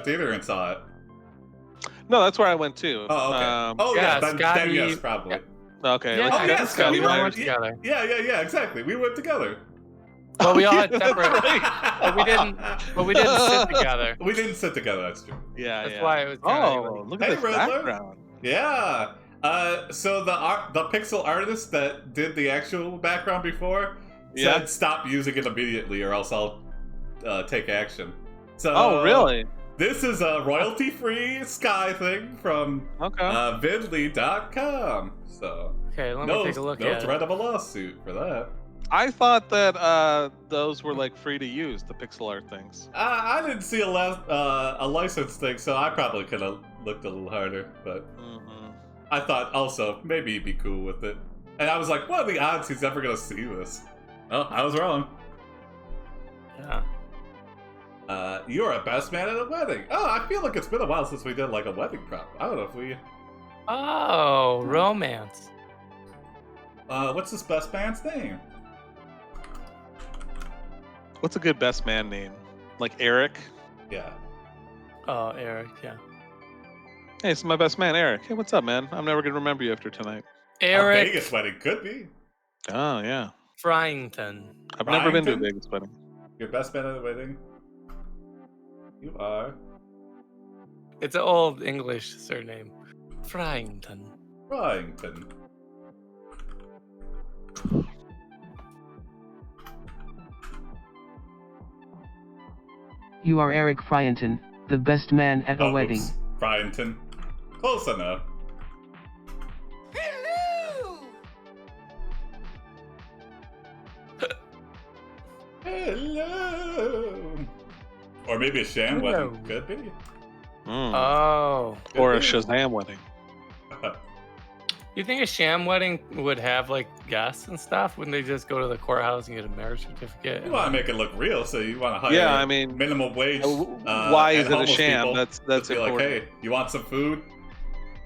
theater and saw it. No, that's where I went too. Oh, okay. Then yes, probably. Okay. Yeah, like, yeah, Scotty, we went went together. Yeah, exactly. We went together. Well, we all had separate. Right. But we didn't sit together. We didn't sit together, that's true. Yeah, That's yeah. why it was kinda Oh, look at Hey, this Riddler. background. Yeah. So the pixel artist that did the actual background before said stop using it immediately or else I'll take action. So Oh, really? This is a royalty-free Sky thing from vidly.com. So Okay, let me take a look at it. No threat of a lawsuit for that. I thought that those were like free to use, the pixel art things. I didn't see a license thing, so I probably could have looked a little harder, but I thought also maybe he'd be cool with it. And I was like, what are the odds he's ever gonna see this? Oh, I was wrong. Yeah. You're a best man at a wedding. Oh, I feel like it's been a while since we did like a wedding prop. I don't know if we... Oh, romance. What's this best man's name? What's a good best man name? Like Eric? Yeah. Oh, Eric, yeah. Hey, it's my best man, Eric. Hey, what's up, man? I'm never gonna remember you after tonight. Eric. A Vegas wedding could be. Oh, yeah. Fryinton. I've never been to a Fryinton? Vegas wedding. Your best man at a wedding? You are. It's an old English surname. Fryinton. Fryinton. You are Eric Fryinton, the best man at a wedding. Oops. Fryinton. Close enough. Hello. Or maybe a sham Hello. wedding. Could be. Oh. Or a Shazam wedding. You think a sham wedding would have like guests and stuff? Wouldn't they just go to the courthouse and get a marriage certificate? You want to make it look real, so you want to hire minimum wage. Why is and a homeless sham? people. That's Just be important. like, hey, you want some food?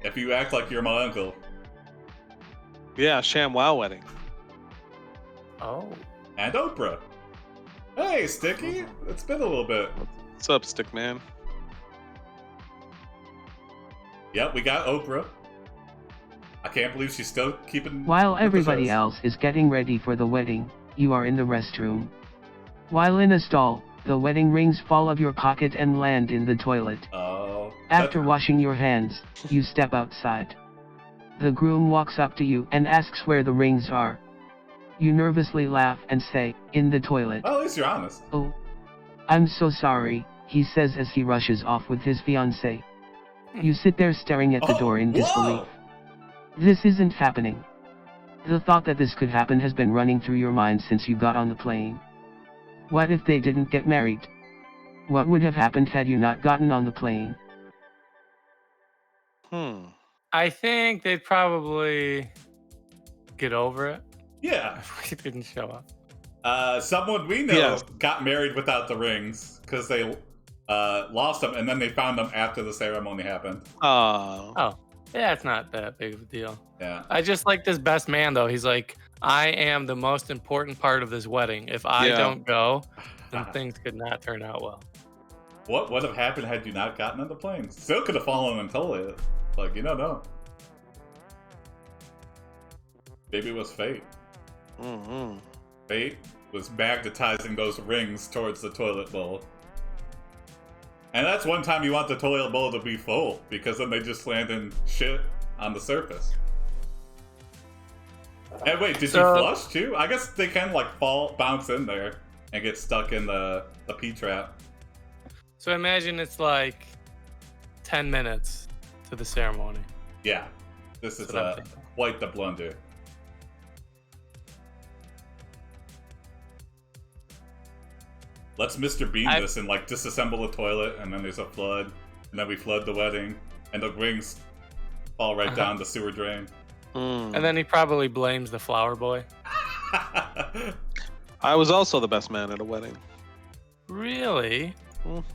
If you act like you're my uncle. Yeah, sham wow wedding. Oh. And Oprah. Hey, Sticky. It's been a little bit. What's up, Stickman? Yep, we got Oprah. I can't believe she's still keeping... While with the everybody shows. else is getting ready for the wedding, you are in the restroom. While in a stall, the wedding rings fall of your pocket and land in the toilet. Oh. After washing your hands, you step outside. The groom walks up to you and asks where the rings are. You nervously laugh and say, in the toilet. Well, at least you're honest. Oh. I'm so sorry, he says as he rushes off with his fiancée. You sit there staring at the door in disbelief. This isn't happening. The thought that this could happen has been running through your mind since you got on the plane. What if they didn't get married? What would have happened had you not gotten on the plane? I think they'd probably get over it. Yeah. If we didn't show up. Someone we know got married without the rings because they lost them, and then they found them after the ceremony happened. Oh. Yeah, it's not that big of a deal. Yeah. I just like this best man, though. He's like, I am the most important part of this wedding. If I don't go, then things could not turn out well. What would have happened had you not gotten on the plane? Still could have fallen and told it. Like, you don't know. Maybe it was fate. Fate was magnetizing those rings towards the toilet bowl. And that's one time you want the toilet bowl to be full, because then they just land in shit on the surface. And wait, did you flush too? I guess they can like bounce in there and get stuck in the P-trap. So imagine it's like 10 minutes to the ceremony. Yeah. This is quite the blunder. Let's Mr. Bean this and like disassemble the toilet, and then there's a flood, and then we flood the wedding, and the rings fall right down the sewer drain. And then he probably blames the flower boy. I was also the best man at a wedding. Really?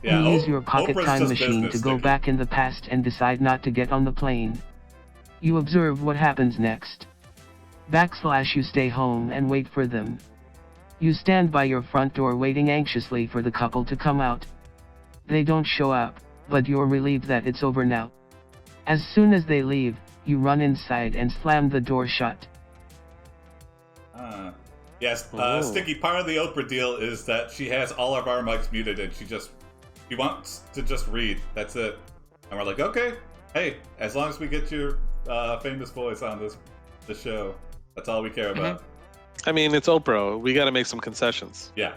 Yeah, You use your pocket Oprah's time just machine business, to go Sticky. back in the past and decide not to get on the plane. You observe what happens next. / you stay home and wait for them. You stand by your front door waiting anxiously for the couple to come out. They don't show up, but you're relieved that it's over now. As soon as they leave, you run inside and slam the door shut. Yes, Sticky, part of the Oprah deal is that she has all of our mics muted and she wants to just read. That's it. And we're like, okay, hey, as long as we get your famous voice on the show, that's all we care about. I mean, it's Oprah. We got to make some concessions. Yeah.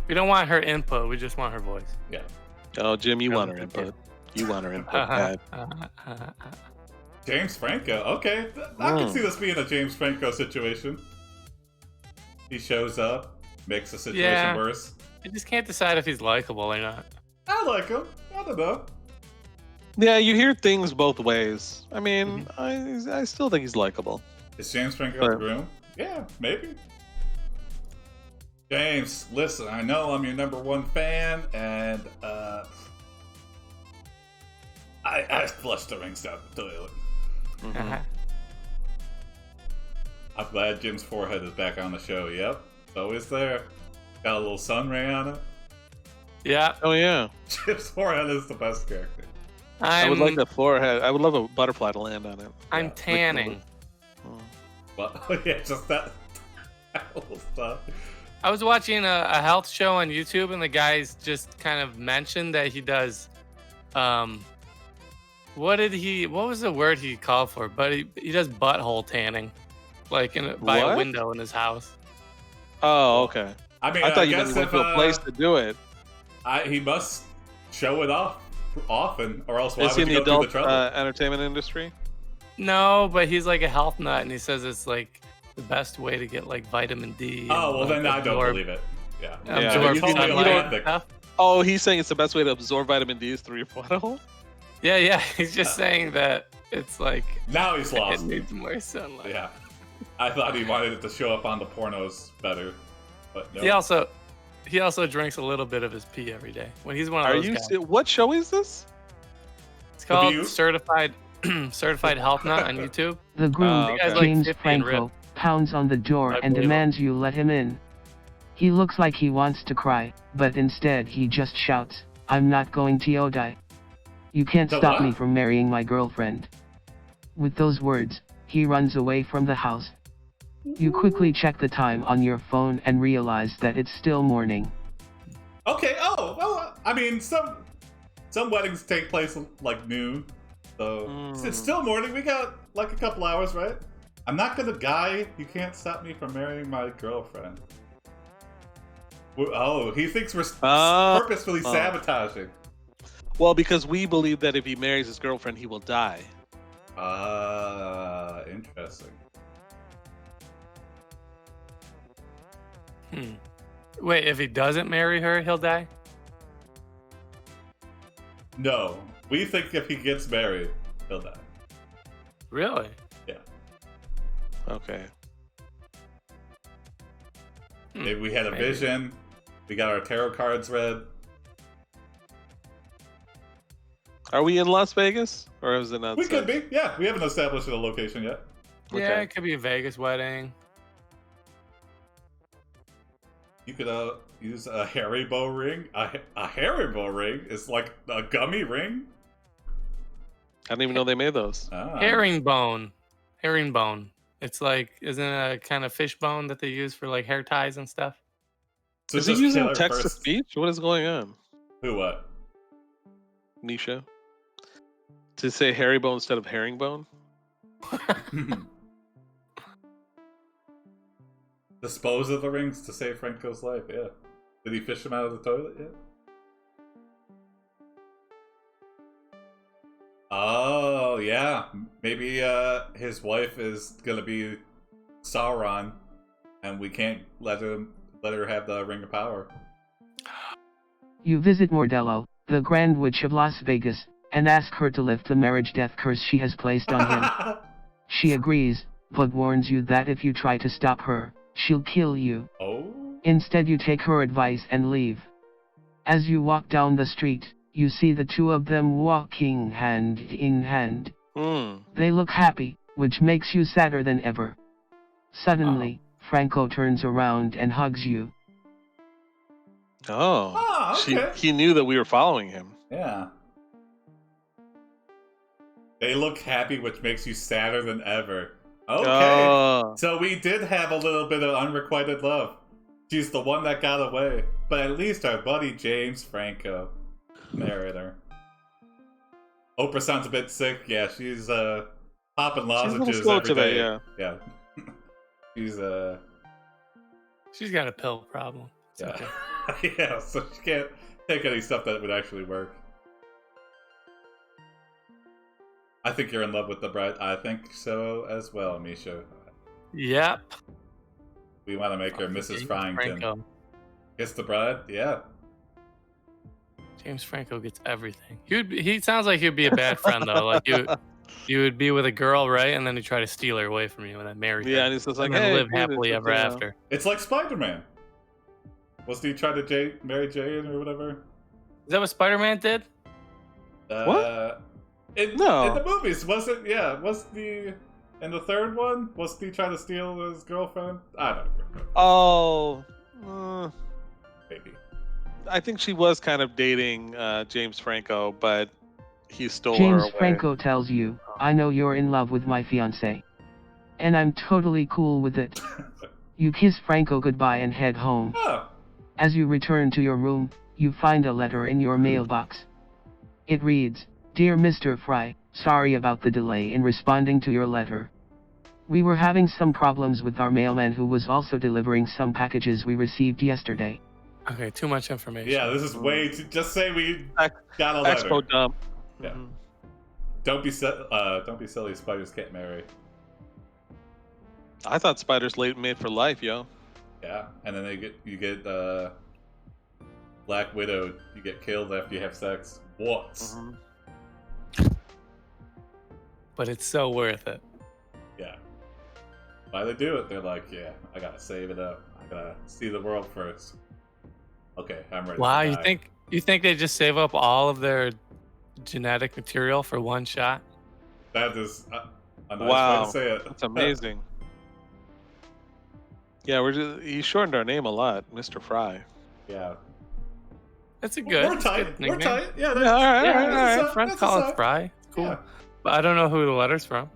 We don't want her input. We just want her voice. Yeah. Oh, Jim, you want her input. You want her input, Pat. James Franco. Okay, I can see this being a James Franco situation. He shows up, makes the situation worse. I just can't decide if he's likable or not. I like him. I don't know. Yeah, you hear things both ways. I mean, I still think he's likable. Is James Franco the groom? Yeah, maybe. James, listen, I know I'm your #1 fan, and I flushed the rings down the toilet. I'm glad Jim's forehead is back on the show. Yep, it's always there. Got a little sun ray on it. Yeah. Oh yeah. Jim's forehead is the best character. I would like the forehead. I would love a butterfly to land on it. I'm tanning. Well, yeah, just that little stuff. I was watching a health show on YouTube, and the guys just kind of mentioned that he does. What was the word he called for? But he does butthole tanning, like by a window in his house. Oh, okay. I mean, I thought you went to a place to do it. He must show it off often, or else why Is he would in you the go through adult the trouble? entertainment industry? No, but he's like a health nut, and he says it's like the best way to get like vitamin D. Oh, well, then I don't believe it. Yeah. Absorb stuff. Oh, he's saying it's the best way to absorb vitamin D is through your butthole? Yeah. He's just saying that it's like. Now he's lost. It needs more sunlight. Yeah. I thought he wanted it to show up on the pornos better, but no. He also drinks a little bit of his pee every day. When he's one of those guys. What show is this? It's called Certified Health Nut on YouTube. The groom, James like Franco, pounds on the door and demands you let him in. He looks like he wants to cry, but instead he just shouts, "I'm not going to die. You can't stop me from marrying my girlfriend." With those words, he runs away from the house. You quickly check the time on your phone and realize that it's still morning. Okay, well, I mean, some weddings take place like noon, so it's still morning. We got like a couple hours, right? I'm not gonna die. You can't stop me from marrying my girlfriend. Oh, he thinks we're purposefully sabotaging. Well, because we believe that if he marries his girlfriend, he will die. Interesting. Wait, if he doesn't marry her, he'll die? No, we think if he gets married, he'll die. Really? Yeah. Okay. Maybe we had a vision. We got our tarot cards read. Are we in Las Vegas? Or is it outside? We could be. Yeah, we haven't established a location yet. Yeah, it could be a Vegas wedding. You could use a Haribo ring. A Haribo ring is like a gummy ring. I didn't even know they made those. Herringbone. It's like, isn't it a kind of fish bone that they use for like hair ties and stuff? So is he using text to speech? What is going on? Who what? Nisha? To say Harrybone instead of herringbone? Dispose of the rings to save Franco's life, yeah. Did he fish him out of the toilet yet? Oh, yeah. Maybe his wife is gonna be Sauron, and we can't let her have the Ring of Power. You visit Mordello, the Grand Witch of Las Vegas, and ask her to lift the marriage death curse she has placed on him. She agrees, but warns you that if you try to stop her, she'll kill you. Oh? Instead you take her advice and leave. As you walk down the street, you see the two of them walking hand in hand. They look happy, which makes you sadder than ever. Suddenly, Franco turns around and hugs you. Oh, okay. He knew that we were following him. Yeah. They look happy, which makes you sadder than ever. Okay. So we did have a little bit of unrequited love. She's the one that got away. But at least our buddy James Franco married her. Oprah sounds a bit sick. Yeah, she's popping lozenges slow every day. today, Yeah. She's got a pill problem. It's yeah. okay. Yeah, so she can't take any stuff that would actually work. I think you're in love with the bride. I think so as well, Misha. Yep. We want to make her Mrs. Fryinton. Franco. Kiss the bride? Yeah. James Franco gets everything. He sounds like he'd be a bad friend though. Like you would be with a girl, right? And then you try to steal her away from you and then marry her. Yeah, and he's just like, and then hey, live happily ever after. It's like Spider-Man. Wasn't he trying to marry Jane or whatever? Is that what Spider-Man did? What? In No. the movies, wasn't? Yeah, in the third one, was he trying to steal his girlfriend? I don't remember. Oh, Maybe. I think she was kind of dating James Franco, but he stole her James away. Franco tells you, I know you're in love with my fiancé. And I'm totally cool with it. You kiss Franco goodbye and head home. Oh. As you return to your room, you find a letter in your mailbox. It reads, Dear Mr. Fry, sorry about the delay in responding to your letter. We were having some problems with our mailman who was also delivering some packages we received yesterday. Okay, too much information. Yeah, this is way too. Just say we got a letter. Expo dump. Yeah. Mm-hmm. Don't be silly. Spiders can't marry. I thought spiders late made for life, yo. Yeah, and then you get Black Widow. You get killed after you have sex. What? Mm-hmm. But it's so worth it. Yeah. Why they do it? They're like, yeah, I gotta save it up. I gotta see the world first. Okay, I'm ready. Wow, to you die. think they just save up all of their genetic material for one shot? That is a nice Wow, way to say it. that's amazing. Yeah, he shortened our name a lot, Mr. Fry. Yeah. That's a good. We're tight. We're tight. Yeah. Yeah, all right. Friends call it Fry. It's cool. Yeah. But I don't know who the letter's from.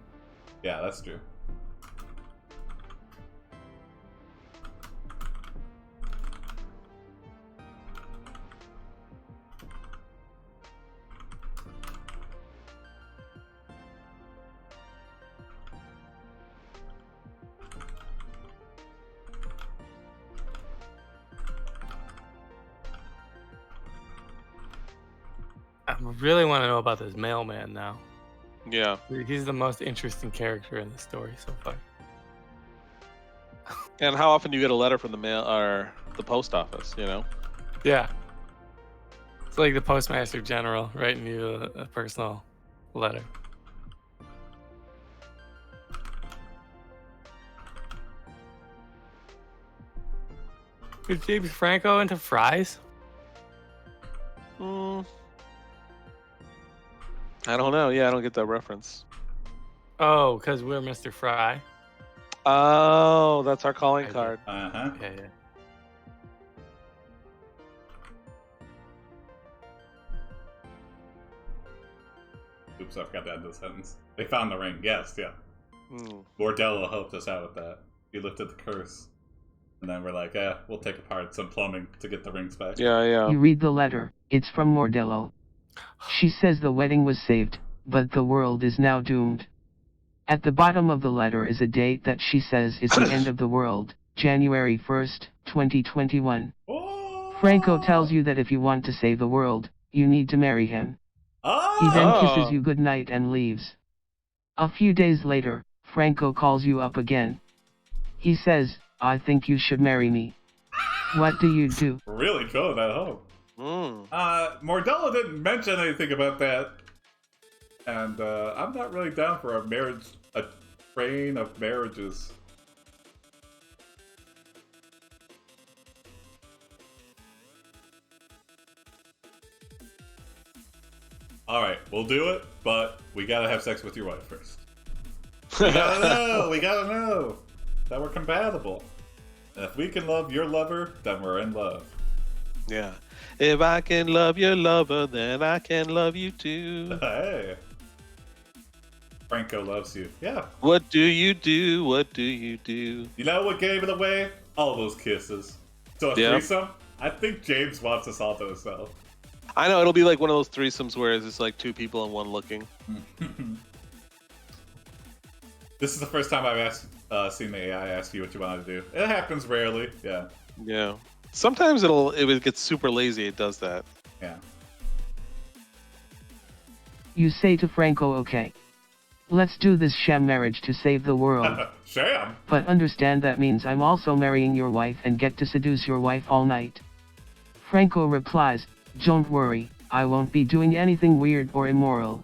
Yeah, that's true. I really want to know about this mailman now. Yeah. He's the most interesting character in the story so far. And how often do you get a letter from the mail or the post office, you know? Yeah. It's like the Postmaster General writing you a personal letter. Is James Franco into fries? I don't know. Yeah, I don't get that reference. Oh, because we're Mr. Fry. Oh, that's our calling card. Uh-huh. Yeah. Oops, I forgot to end the sentence. They found the ring. Yes, yeah. Mm. Bordello helped us out with that. He lifted the curse. And then we're like, we'll take apart some plumbing to get the rings back. Yeah. You read the letter, it's from Mordello. She says the wedding was saved, but the world is now doomed. At the bottom of the letter is a date that she says is the end of the world, January 1st, 2021. Oh! Franco tells you that if you want to save the world, you need to marry him. Oh! He then kisses you goodnight and leaves. A few days later, Franco calls you up again. He says, I think you should marry me. What do you do? Really drilling that home. Mordello didn't mention anything about that. And I'm not really down for a train of marriages. Alright, we'll do it, but we gotta have sex with your wife first. We gotta know that we're compatible. And if we can love your lover, then we're in love. Yeah. If I can love your lover, then I can love you too. Hey. Franco loves you. Yeah. What do you do? What do you do? You know what gave it away? All those kisses. So a threesome? I think James wants us all to himself. I know, it'll be like one of those threesomes where it's just like two people and one looking. This is the first time I've seen the AI ask you what you want to do. It happens rarely. Yeah. Yeah. Sometimes if it gets super lazy, it does that. Yeah. You say to Franco, okay. Let's do this sham marriage to save the world. Sham? But understand that means I'm also marrying your wife and get to seduce your wife all night. Franco replies, don't worry, I won't be doing anything weird or immoral.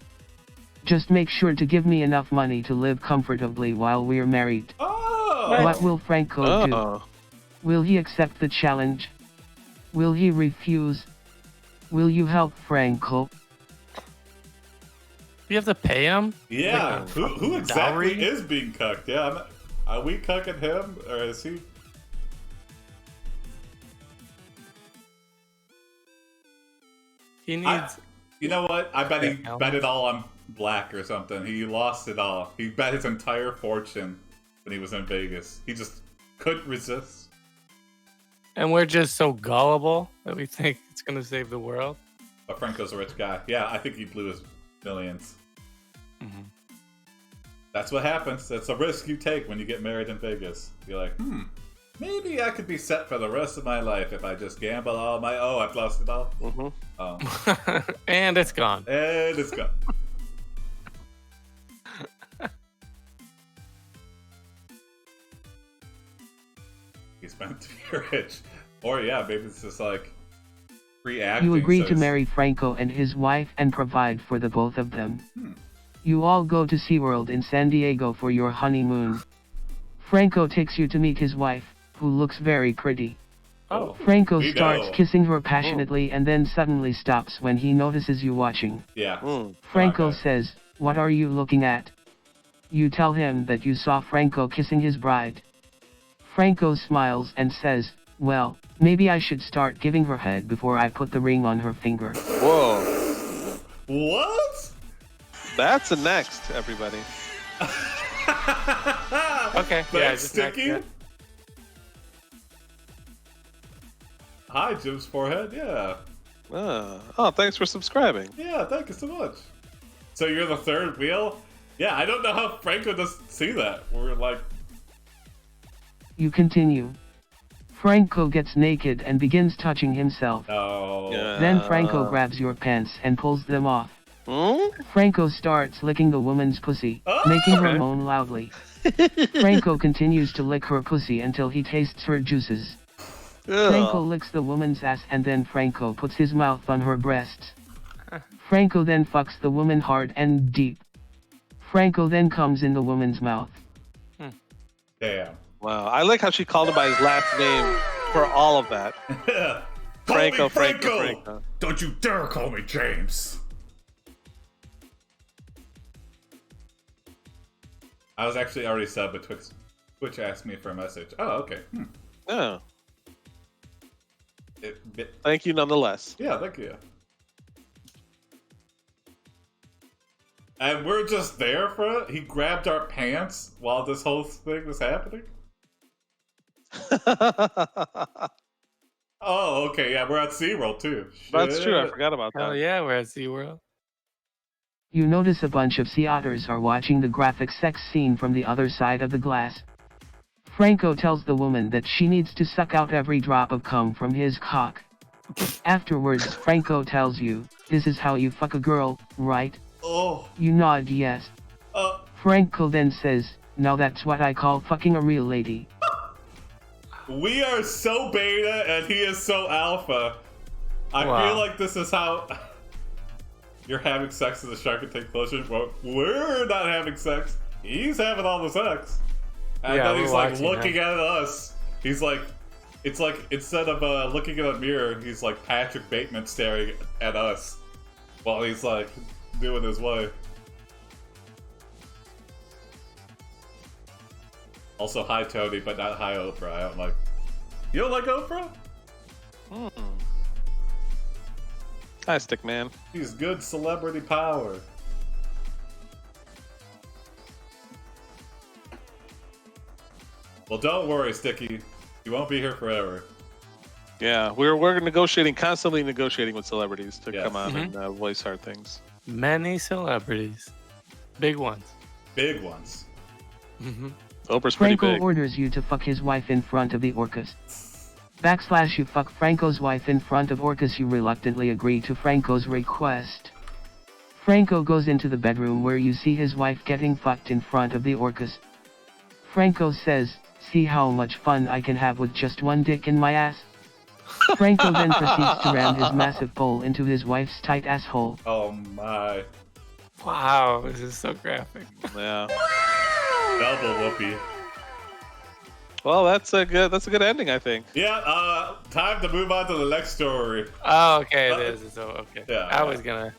Just make sure to give me enough money to live comfortably while we're married. Oh! What will Franco do? Will he accept the challenge? Will he refuse? Will you help Franco? You have to pay him? Yeah, Like who exactly dowry? is being cucked? Yeah, are we cucking him, or is he? He needs. You know what? I bet he Yeah, bet it all on black or something. He lost it all. He bet his entire fortune when he was in Vegas. He just couldn't resist. And we're just so gullible that we think it's going to save the world. But Franco's a rich guy. Yeah, I think he blew his millions. Mm-hmm. That's what happens. That's a risk you take when you get married in Vegas. You're like, maybe I could be set for the rest of my life if I just gamble all my... Oh, I've lost it all? Mm-hmm. Oh. And it's gone. And it's gone. He's meant to be rich. Or yeah, maybe it's just like free acting. You agree so to marry Franco and his wife and provide for the both of them. Hmm. You all go to SeaWorld in San Diego for your honeymoon. Franco takes you to meet his wife, who looks very pretty. Oh. Franco We starts know. kissing her passionately and then suddenly stops when he notices you watching. Yeah. Franco Okay. says, "What are you looking at?" You tell him that you saw Franco kissing his bride. Franco smiles and says, "Well, maybe I should start giving her head before I put the ring on her finger." Whoa. What? That's a next, everybody. Okay. That's just sticky? Hi, Jim's forehead. Yeah. Oh, thanks for subscribing. Yeah, thank you so much. So you're the third wheel? Yeah, I don't know how Franco doesn't see that. We're like... You continue. Franco gets naked and begins touching himself. Oh. Yeah. Then Franco grabs your pants and pulls them off. Hmm? Franco starts licking the woman's pussy, Oh! making her moan loudly. Franco continues to lick her pussy until he tastes her juices. Franco Ugh. licks the woman's ass and then Franco puts his mouth on her breasts. Franco then fucks the woman hard and deep. Franco then comes in the woman's mouth. Damn. Wow, I like how she called him by his last name for all of that. Call Franco, me Franco, Franco. Don't you dare call me James. I was actually already subbed, but Twitch asked me for a message. Oh, okay. Oh, Yeah, thank you nonetheless. thank you. And we're just there for it? He grabbed our pants while this whole thing was happening? Oh, okay, yeah, we're at SeaWorld too. That's true, I Shit. forgot about Hell that. yeah, we're at SeaWorld. You notice a bunch of sea otters are watching the graphic sex scene from the other side of the glass. Franco tells the woman that she needs to suck out every drop of cum from his cock. Afterwards, Franco tells you, "This is how you fuck a girl, right?" Oh. You nod yes. Franco then says, "Now that's what I call fucking a real lady." We are so beta and he is so alpha. I Wow. feel like this is how you're having sex with a shark and take closure. Well, we're not having sex. He's having all the sex. And Yeah, then he's we're like watching looking him. at us. He's like, it's like instead of looking in a mirror, he's like Patrick Bateman staring at us while he's like doing his way. Also, hi Tony, but not hi Oprah. I don't like. You don't like Oprah? Hi, Stick Man. He's good celebrity power. Well, don't worry, Sticky. You won't be here forever. Yeah, we're constantly negotiating with celebrities to Yes. come on and voice our things. Many celebrities. Big ones. Big ones. Oprah's pretty Franco big. orders you to fuck his wife in front of the orcas. / you fuck Franco's wife in front of orcas. You reluctantly agree to Franco's request. Franco goes into the bedroom where you see his wife getting fucked in front of the orcas. Franco says, "See how much fun I can have with just one dick in my ass?" Franco then proceeds to ram his massive pole into his wife's tight asshole. Oh my. Wow, this is so graphic. Yeah. Double whoopee. Well, that's a good ending, I think. Yeah, time to move on to the next story. Oh, okay, it is. So, okay. Yeah. I was gonna.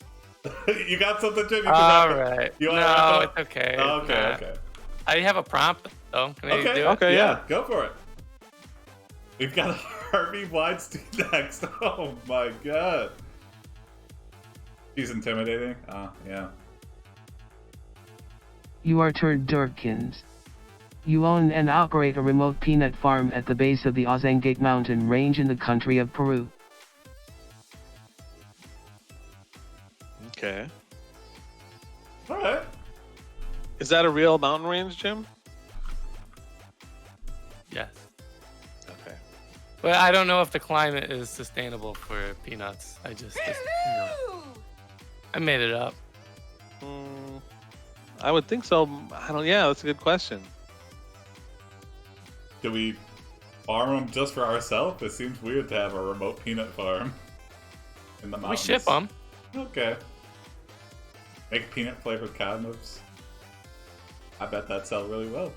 You got something, Jim? You All right. You want No, to it's okay. Oh, It's okay, not. okay. I have a prompt, though. Can I do it? Okay, yeah. Go for it. We've got Harvey Weinstein next. Oh my god. He's intimidating. Yeah. You are Terd Durkins. You own and operate a remote peanut farm at the base of the Ozangate mountain range in the country of Peru. Okay. All right. Is that a real mountain range, Jim? Yes. Okay. But I don't know if the climate is sustainable for peanuts. I made it up. I would think so. Yeah, that's a good question. Do we farm them just for ourselves? It seems weird to have a remote peanut farm in the We mountains. ship them. Okay. Make peanut flavored condoms. I bet that'd sell really well.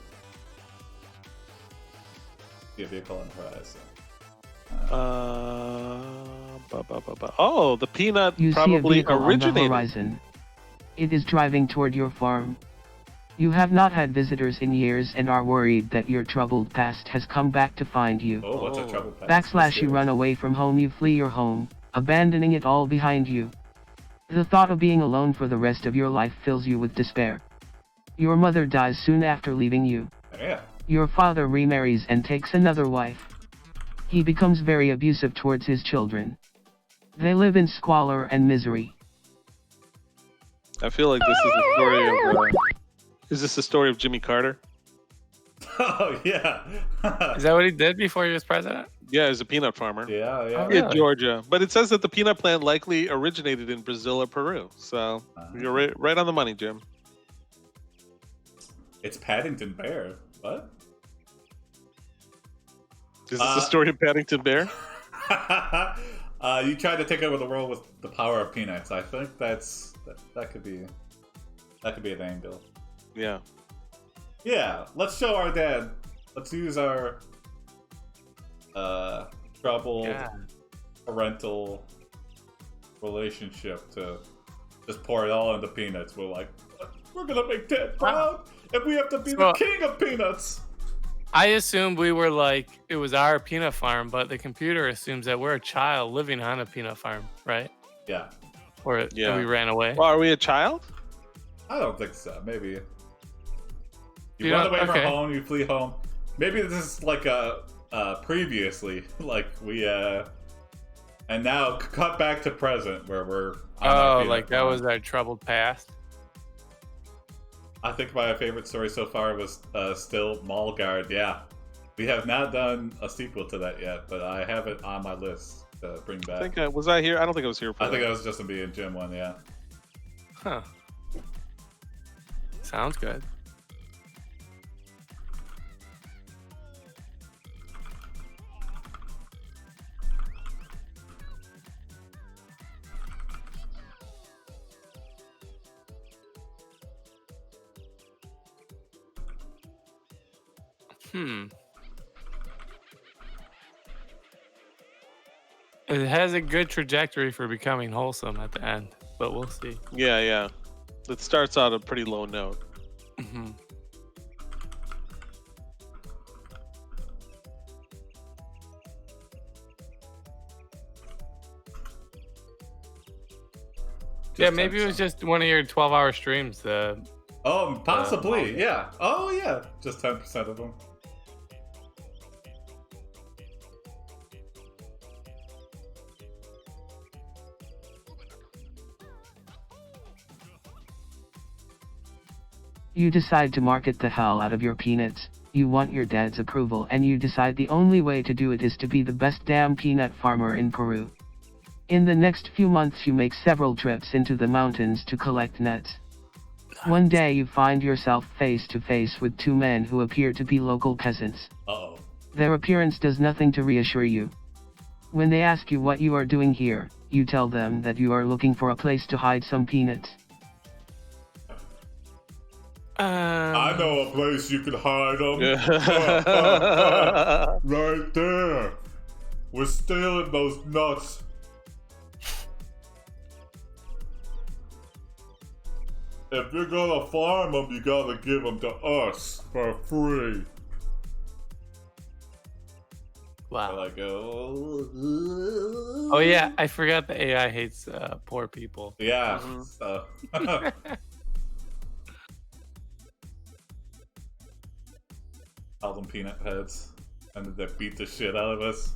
Be a vehicle on the horizon. Oh, the peanut You see a probably vehicle on the originated. horizon. It is driving toward your farm. You have not had visitors in years and are worried that your troubled past has come back to find you. Oh, what's a trouble past? / you run away from home. You flee your home, abandoning it all behind you. The thought of being alone for the rest of your life fills you with despair. Your mother dies soon after leaving you. Yeah. Your father remarries and takes another wife. He becomes very abusive towards his children. They live in squalor and misery. I feel like this is a story of. Is this the story of Jimmy Carter? Oh, yeah. Is that what he did before he was president? Yeah, he's a peanut farmer. Yeah. Oh, In really? Georgia. But it says that the peanut plant likely originated in Brazil or Peru. So you're right on the money, Jim. It's Paddington Bear. What? Is this the story of Paddington Bear? You tried to take over the world with the power of peanuts. I think that could be an angle. Yeah. Yeah, let's show our dad. Let's use our troubled parental relationship to just pour it all into peanuts. We're like, we're gonna make Dad proud, and we have to be the king of peanuts. I assumed we were like, it was our peanut farm, but the computer assumes that we're a child living on a peanut farm, right? Yeah. Or we ran away. Well, are we a child? I don't think so. Maybe. You You run don't- away from okay. home, you flee home. Maybe this is like previously, like we and now cut back to present where we're on our Oh, peanut like that farm. was our troubled past. I think my favorite story so far was still Mall Guard. Yeah, we have not done a sequel to that yet, but I have it on my list to bring back. I think was I here? I don't think I was here for I that. think that was just a me and Jim one. Yeah. Huh. Sounds good. It has a good trajectory for becoming wholesome at the end, but we'll see. Yeah. It starts out a pretty low note. Mhm. Yeah, maybe it was just one of your 12-hour streams. Possibly, yeah. Oh, yeah, just 10% of them. You decide to market the hell out of your peanuts. You want your dad's approval, and you decide the only way to do it is to be the best damn peanut farmer in Peru. In the next few months you make several trips into the mountains to collect nuts. One day you find yourself face to face with two men who appear to be local peasants. Uh-oh. Their appearance does nothing to reassure you. When they ask you what you are doing here, you tell them that you are looking for a place to hide some peanuts. I know a place you can hide them. Right there. We're stealing those nuts. If you're gonna farm them, you gotta give them to us for free. Wow. Like, oh yeah, I forgot the AI hates poor people. Yeah. So. Call them peanut heads, and they beat the shit out of us.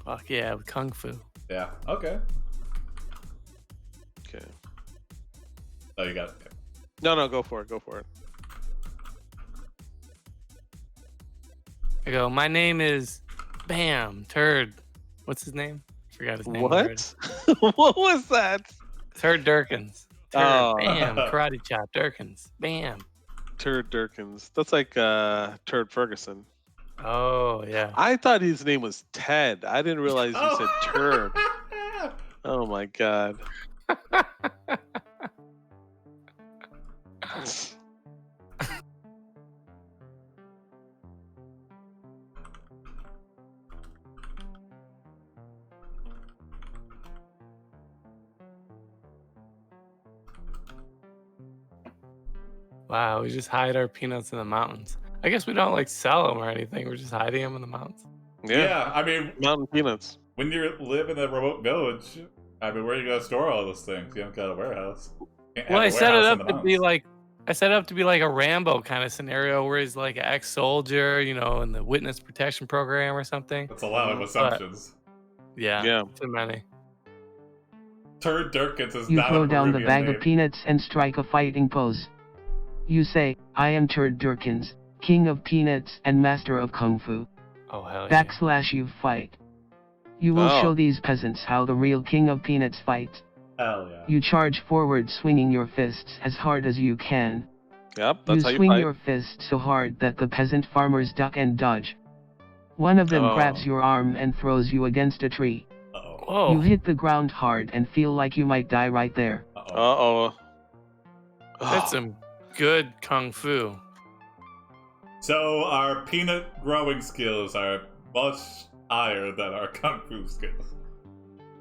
Fuck yeah, with kung fu. Yeah. Okay. Okay. Oh, you got it. Okay. No, go for it. I go, my name is Bam Terd. What's his name? Forgot his name. What? What was that? Terd Durkins. Bam, karate chop, Durkins. Bam. Terd Durkins. That's like Terd Ferguson. Oh, yeah. I thought his name was Ted. I didn't realize you said Turd. Oh my god. Wow, we just hide our peanuts in the mountains. I guess we don't like sell them or anything. We're just hiding them in the mountains. Yeah, I mean, mountain peanuts. When you live in a remote village, I mean, where are you gonna store all those things? You don't got a warehouse. Well, I set it up to be like a Rambo kind of scenario where he's like an ex-soldier, you know, in the witness protection program or something. That's a lot of assumptions. But, yeah, too many. Terd Durkins is you not throw a down the Peruvian bag name. of peanuts and strike a fighting pose. You say, I am Terd Durkins, king of peanuts and master of kung fu. Oh, hell yeah. / you fight. You will show these peasants how the real king of peanuts fights. Hell yeah. You charge forward swinging your fists as hard as you can. Yep, that's how you swing fight. your fist so hard that the peasant farmers duck and dodge. One of them grabs your arm and throws you against a tree. Oh. You hit the ground hard and feel like you might die right there. That's some good kung fu. So our peanut growing skills are much higher than our kung fu skills.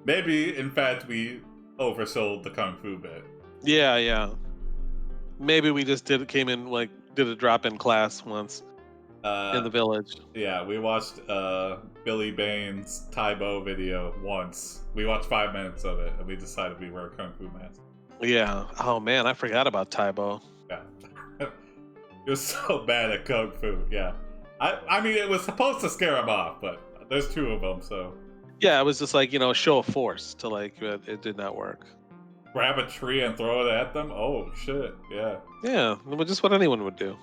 Maybe, in fact, we oversold the kung fu bit. Yeah. Maybe we just did a drop-in class once in the village. Yeah, we watched Billy Bane's Taibo video once. We watched 5 minutes of it, and we decided we were a kung fu master. Yeah. Oh man, I forgot about Taibo. Yeah. He was so bad at kung fu. Yeah. I mean, it was supposed to scare him off, but there's 2 of them, so. Yeah, it was just like, show of force to it did not work. Grab a tree and throw it at them? Oh, shit. Yeah. Yeah, just what anyone would do.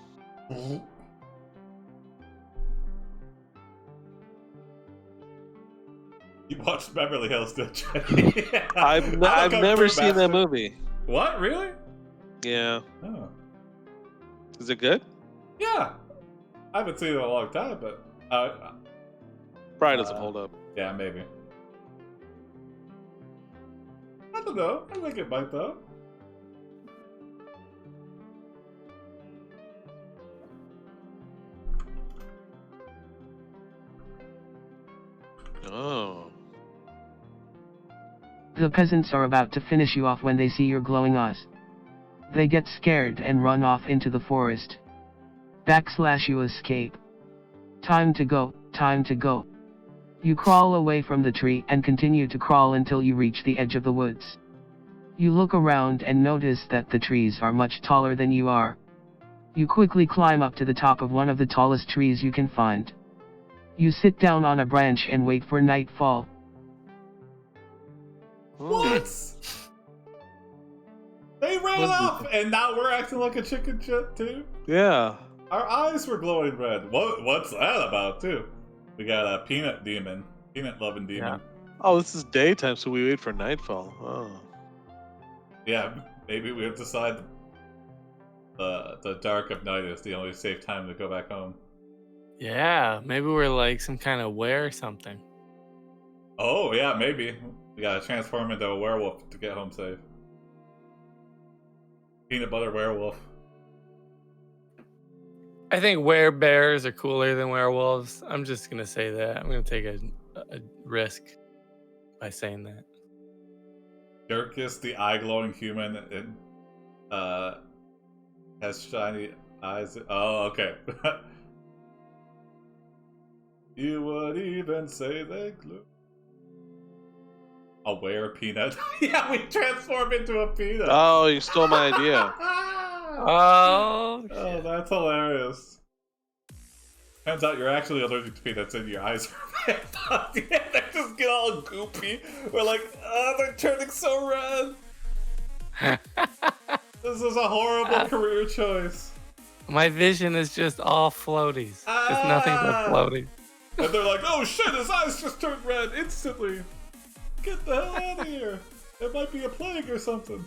You watched Beverly Hills, did you? Yeah. I've never seen that movie. What? Really? Yeah. Oh. Is it good? Yeah. I haven't seen it in a long time, but probably doesn't hold up. Yeah, maybe. I don't know. I think it might though. Oh. The peasants are about to finish you off when they see your glowing eyes. They get scared and run off into the forest. / you escape. Time to go, time to go. You crawl away from the tree and continue to crawl until you reach the edge of the woods. You look around and notice that the trees are much taller than you are. You quickly climb up to the top of one of the tallest trees you can find. You sit down on a branch and wait for nightfall. What? They ran off, and now we're acting like a chicken shit too? Yeah. Our eyes were glowing red. What's that about, too? We got a peanut demon. Peanut-loving demon. Yeah. Oh, this is daytime, so we wait for nightfall. Oh. Yeah, maybe we have to decide the dark of night is the only safe time to go back home. Yeah, maybe we're like some kind of were or something. Oh, yeah, maybe. We gotta transform into a werewolf to get home safe. Peanut butter werewolf. I think werebears are cooler than werewolves. I'm just gonna say that. I'm gonna take a risk by saying that. Durkins, the eye-glowing human, has shiny eyes. Oh, okay. You would even say they glue. A were-peanut. Yeah, we transform into a peanut. Oh, you stole my idea. Oh, Oh, that's hilarious. Turns out you're actually allergic to peanuts and your eyes are red. Yeah, they just get all goopy. We're like, oh, they're turning so red. This is a horrible career choice. my vision is just all floaties. It's nothing but floaties. And they're like, oh shit, his eyes just turned red instantly. Get the hell out of here. It might be a plague or something.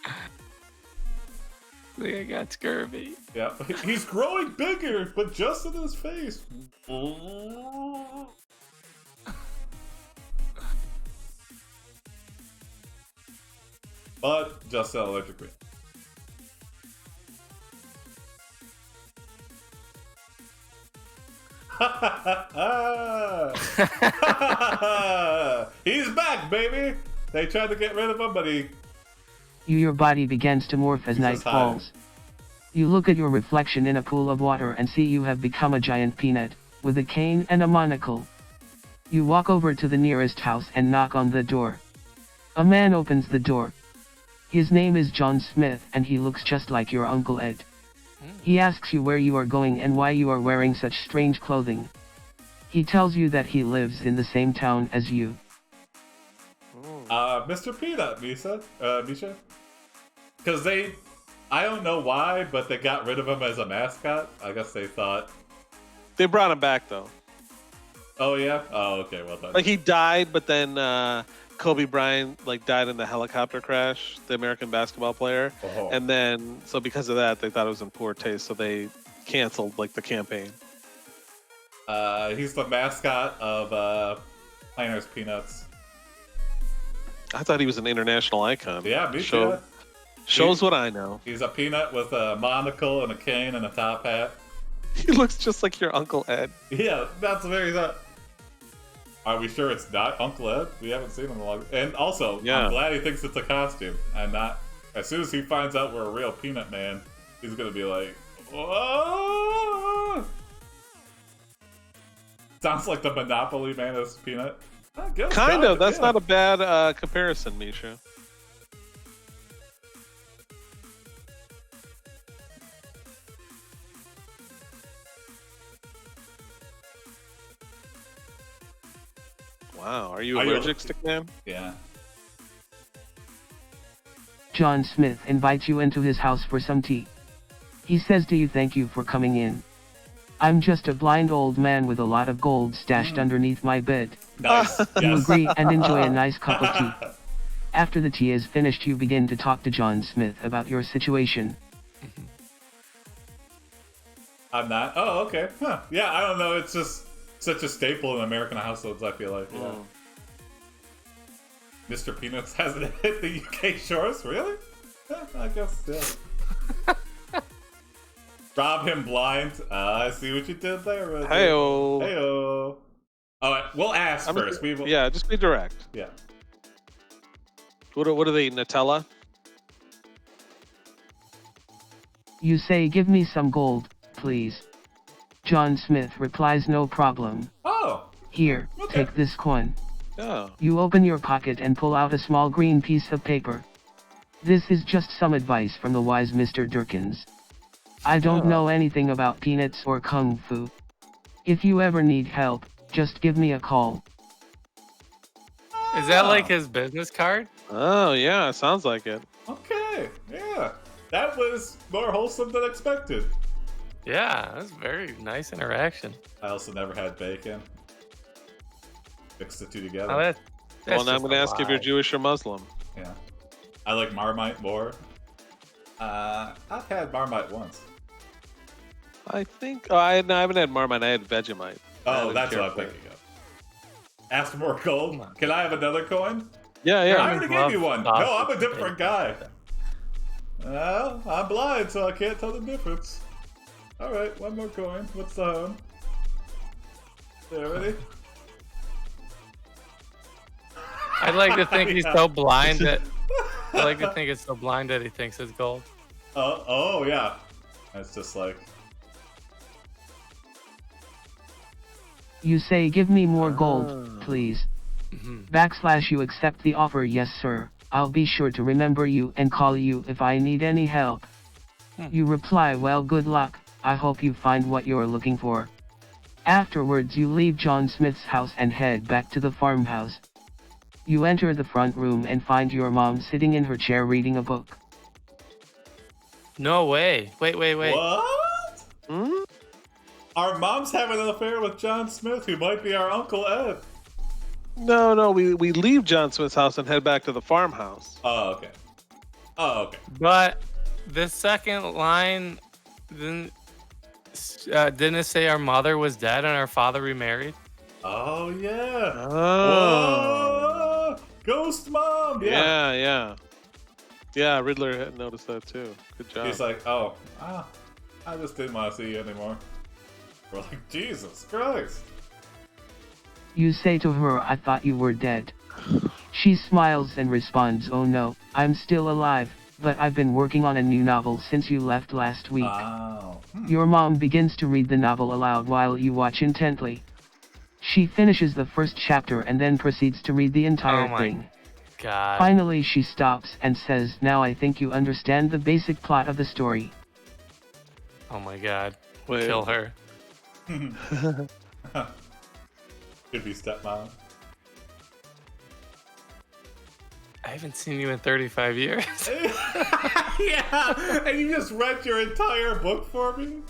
I think I got scurvy. Yeah, he's growing bigger, but just in his face. But just an allergic reaction. He's back, baby! They tried to get rid of him, but Your body begins to morph as night falls. You look at your reflection in a pool of water and see you have become a giant peanut, with a cane and a monocle. You walk over to the nearest house and knock on the door. A man opens the door. His name is John Smith and he looks just like your Uncle Ed. He asks you where you are going and why you are wearing such strange clothing. He tells you that he lives in the same town as you. Mr. Peanut, Misha? Because I don't know why, but they got rid of him as a mascot. I guess they thought... They brought him back, though. Oh, yeah? Oh, okay, well done. Like, he died, but then Kobe Bryant, died in the helicopter crash, the American basketball player. Oh. And then, so because of that, they thought it was in poor taste, so they canceled, the campaign. He's the mascot of Planters Peanuts. I thought he was an international icon. Yeah, me too. Shows what I know. He's a peanut with a monocle and a cane and a top hat. He looks just like your Uncle Ed. Yeah, that's very that. Are we sure it's not Uncle Ed? We haven't seen him in a long. And also, yeah. I'm glad he thinks it's a costume and not. As soon as he finds out we're a real peanut man, he's gonna be like, "Whoa!" Sounds like the Monopoly man is peanut. Kind of. That's not a bad comparison, Misha. Wow, are you allergic, Stickman? Yeah. John Smith invites you into his house for some tea. He says to you, thank you for coming in. I'm just a blind old man with a lot of gold stashed underneath my bed. Nice. You agree and enjoy a nice cup of tea. After the tea is finished, you begin to talk to John Smith about your situation. I'm not. Oh, okay. Huh. Yeah, I don't know. It's just such a staple in American households, I feel like. Yeah. Mr. Peanuts hasn't hit the UK shores? Really? Yeah, I guess, yeah. Rob him blind. I see what you did there, Rosie. Hey-o. Hey-o. Alright, we'll ask first. We will... Yeah, just be direct. Yeah. What are they, Nutella? You say, give me some gold, please. John Smith replies, no problem. Oh! Here, take this coin. Oh. You open your pocket and pull out a small green piece of paper. This is just some advice from the wise Mr. Durkins. I don't know anything about peanuts or kung fu. If you ever need help, just give me a call. Is that like his business card? Oh, yeah, sounds like it. Okay, yeah. That was more wholesome than expected. Yeah, that's very nice interaction. I also never had bacon. Mixed the two together. Oh, that's Well, now I'm just going to a ask if you're lie. Jewish or Muslim. Yeah. I like Marmite more. I've had Marmite once. I think... Oh, I haven't had Marmite. I had Vegemite. Oh, that's what I'm thinking of. Ask for more gold. Can I have another coin? Yeah, I yeah. already gave you one. No, I'm a different guy. Well, I'm blind, so I can't tell the difference. Alright, one more coin. What's the home? There, ready? I'd like to think he's so blind that I like to think it's so blind that he thinks it's gold. Oh yeah. It's just like You say give me more gold, please. / you accept the offer, yes sir. I'll be sure to remember you and call you if I need any help. You reply, well, good luck. I hope you find what you're looking for. Afterwards you leave John Smith's house and head back to the farmhouse. You enter the front room and find your mom sitting in her chair reading a book. No way. Wait. what? Hmm? Our mom's having an affair with John Smith, who might be our Uncle Ed. No, we leave John Smith's house and head back to the farmhouse. Oh, okay. But the second line didn't it say our mother was dead and our father remarried? Oh yeah. Oh. Whoa! Ghost mom. Yeah. Yeah, Riddler had noticed that too. Good job. He's like, I just didn't want to see you anymore. We're like, Jesus Christ. You say to her, I thought you were dead. She smiles and responds, oh no, I'm still alive, but I've been working on a new novel since you left last week. Oh. Your mom begins to read the novel aloud while you watch intently. She finishes the first chapter and then proceeds to read the entire thing. God. Finally she stops and says, now I think you understand the basic plot of the story. Oh my God. Wait. Kill her. Could be stepmom. I haven't seen you in 35 years. Yeah, and you just read your entire book for me?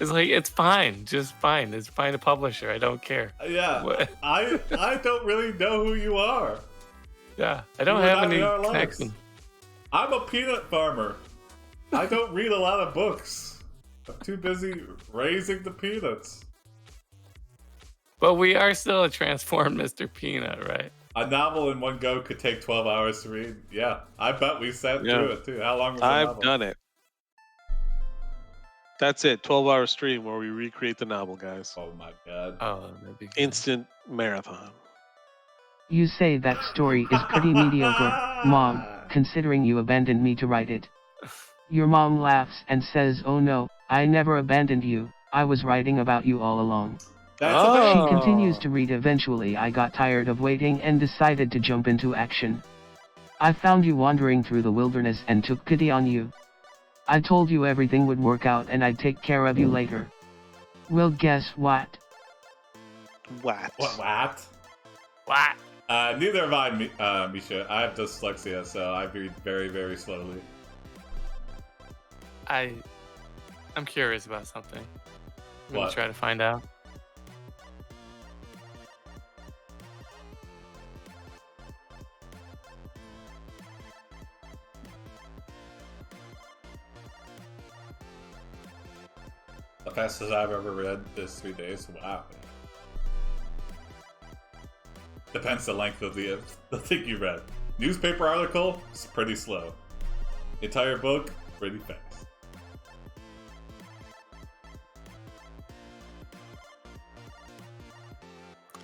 It's like, it's fine. Just fine. It's fine to publisher. I don't care. Yeah, What? I don't really know who you are. Yeah, I don't You were have not any in our lives. connection. I'm a peanut farmer. I don't read a lot of books. I'm too busy raising the peanuts. But we are still a transformed Mr. Peanut, right? A novel in one go could take 12 hours to read. Yeah, I bet we sat through it too. How long was the I've novel? done it. That's it. 12-hour stream where we recreate the novel, guys. Oh my God. Oh, that'd be good. Instant marathon. You say that story is pretty mediocre, Mom, considering you abandoned me to write it. Your mom laughs and says, oh no, I never abandoned you, I was writing about you all along. That's She continues to read. Eventually I got tired of waiting and decided to jump into action. I found you wandering through the wilderness and took pity on you. I told you everything would work out and I'd take care of you later. Well, guess what? What? What? Neither have I, Misha. I have dyslexia, so I read very, very slowly. I'm curious about something. I'm gonna What? try to find out. The fastest I've ever read is 3 days. Wow. Depends the length of the thing you read. Newspaper article is pretty slow. Entire book, pretty fast.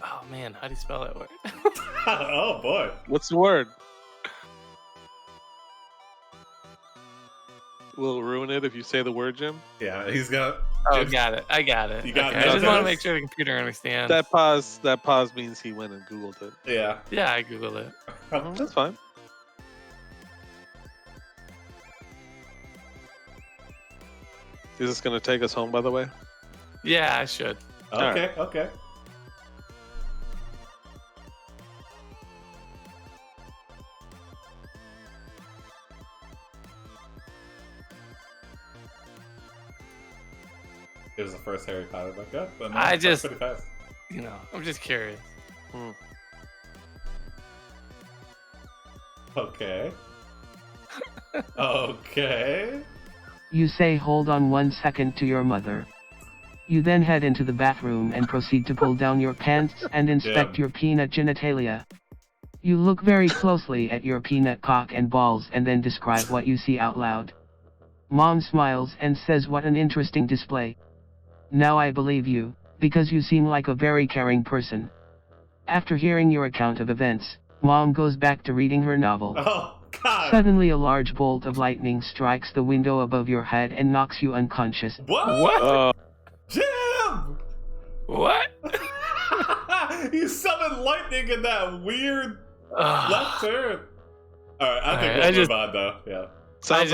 Oh man, how do you spell that word? Oh boy. What's the word? Will it ruin it if you say the word, Jim? Yeah, he's got. Oh, got it. I got it. You got Okay, it. I just want to Okay. make sure the computer understands. That pause means he went and Googled it. Yeah. Yeah, I googled it. That's fine. Is this going to take us home, by the way? Yeah, I should. Okay, okay. It was the first Harry Potter book up, but no, I it's just, pretty fast. you know, I'm just curious. Okay. Okay. You say hold on 1 second to your mother. You then head into the bathroom and proceed to pull down your pants and inspect your peanut genitalia. You look very closely at your peanut cock and balls and then describe what you see out loud. Mom smiles and says, what an interesting display. Now I believe you, because you seem like a very caring person. After hearing your account of events, Mom goes back to reading her novel. Oh, God. Suddenly a large bolt of lightning strikes the window above your head and knocks you unconscious. What? Jim! What? You summoned lightning in that weird left turn. Alright, I think we'll move on though. Yeah. Sounds